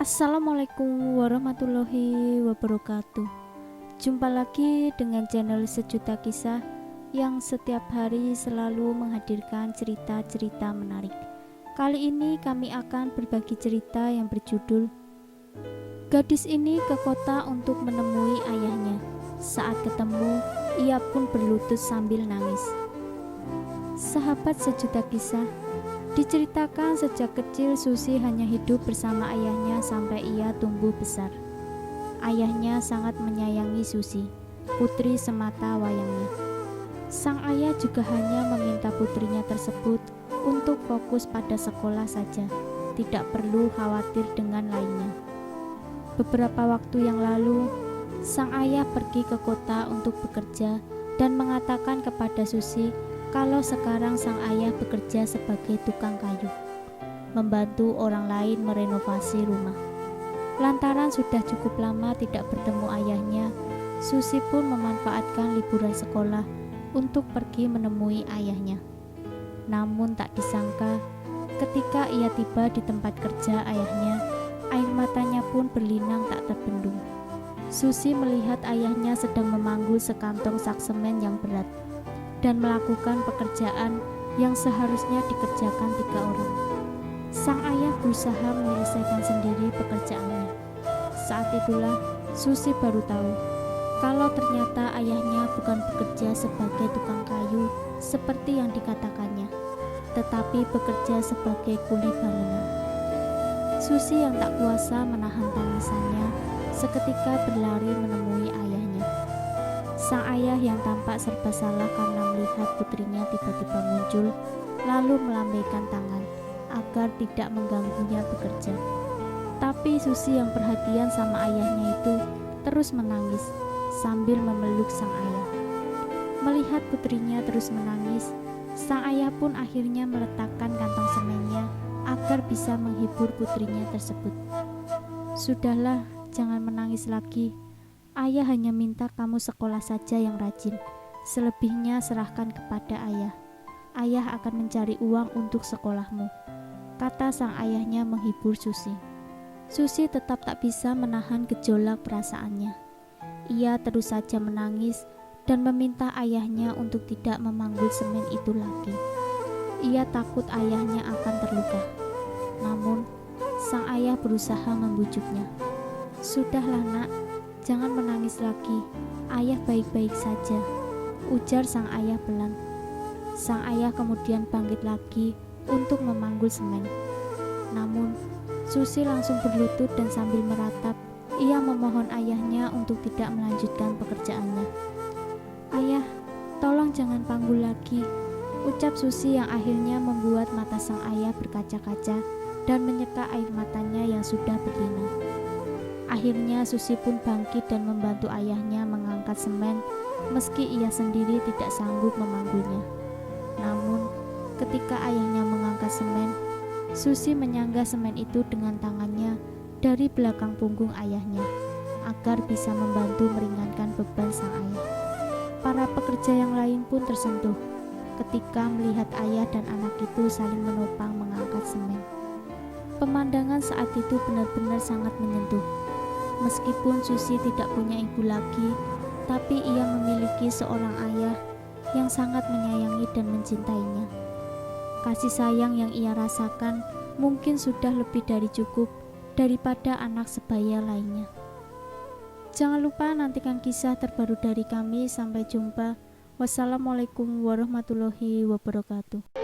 Assalamualaikum warahmatullahi wabarakatuh. Jumpa lagi dengan channel Sejuta Kisah yang setiap hari selalu menghadirkan cerita-cerita menarik. Kali ini kami akan berbagi cerita yang berjudul Gadis ini ke kota untuk menemui ayahnya. Saat ketemu, ia pun berlutut sambil nangis. Sahabat Sejuta Kisah, diceritakan sejak kecil Susi hanya hidup bersama ayahnya sampai ia tumbuh besar. Ayahnya sangat menyayangi Susi, putri semata wayangnya. Sang ayah juga hanya meminta putrinya tersebut untuk fokus pada sekolah saja, tidak perlu khawatir dengan lainnya. Beberapa waktu yang lalu, sang ayah pergi ke kota untuk bekerja dan mengatakan kepada Susi kalau sekarang sang ayah bekerja sebagai tukang kayu, membantu orang lain merenovasi rumah. Lantaran sudah cukup lama tidak bertemu ayahnya, Susi pun memanfaatkan liburan sekolah untuk pergi menemui ayahnya. Namun tak disangka, ketika ia tiba di tempat kerja ayahnya, air matanya pun berlinang tak terbendung. Susi melihat ayahnya sedang memanggul sekantong sak semen yang berat dan melakukan pekerjaan yang seharusnya dikerjakan 3 orang. Sang ayah berusaha menyelesaikan sendiri pekerjaannya. Saat itulah Susi baru tahu kalau ternyata ayahnya bukan bekerja sebagai tukang kayu seperti yang dikatakannya, tetapi bekerja sebagai kuli bangunan. Susi yang tak kuasa menahan tangisannya seketika berlari menemui ayahnya. Sang ayah yang tampak serba salah karena melihat putrinya tiba-tiba muncul, lalu melambaikan tangan agar tidak mengganggunya bekerja. Tapi Susi yang perhatian sama ayahnya itu terus menangis sambil memeluk sang ayah. Melihat putrinya terus menangis, sang ayah pun akhirnya meletakkan kantong semennya agar bisa menghibur putrinya tersebut. Sudahlah, jangan menangis lagi. Ayah hanya minta kamu sekolah saja yang rajin. Selebihnya serahkan kepada ayah. Ayah akan mencari uang untuk sekolahmu, kata sang ayahnya menghibur Susi. Susi tetap tak bisa menahan gejolak perasaannya. Ia terus saja menangis dan meminta ayahnya untuk tidak memanggul semen itu lagi. Ia takut ayahnya akan terluka. Namun, sang ayah berusaha membujuknya. Sudahlah nak, jangan menangis lagi, ayah baik-baik saja, ujar sang ayah pelan. Sang ayah kemudian bangkit lagi untuk memanggul semen. Namun, Susi langsung berlutut dan sambil meratap, ia memohon ayahnya untuk tidak melanjutkan pekerjaannya. Ayah, tolong jangan panggul lagi, ucap Susi yang akhirnya membuat mata sang ayah berkaca-kaca dan menyeka air matanya yang sudah berlinang. Akhirnya Susi pun bangkit dan membantu ayahnya mengangkat semen meski ia sendiri tidak sanggup memanggulnya. Namun, ketika ayahnya mengangkat semen, Susi menyangga semen itu dengan tangannya dari belakang punggung ayahnya agar bisa membantu meringankan beban sang ayah. Para pekerja yang lain pun tersentuh ketika melihat ayah dan anak itu saling menopang mengangkat semen. Pemandangan saat itu benar-benar sangat menyentuh. Meskipun Susi tidak punya ibu lagi, tapi ia memiliki seorang ayah yang sangat menyayangi dan mencintainya. Kasih sayang yang ia rasakan mungkin sudah lebih dari cukup daripada anak sebaya lainnya. Jangan lupa nantikan kisah terbaru dari kami. Sampai jumpa. Wassalamualaikum warahmatullahi wabarakatuh.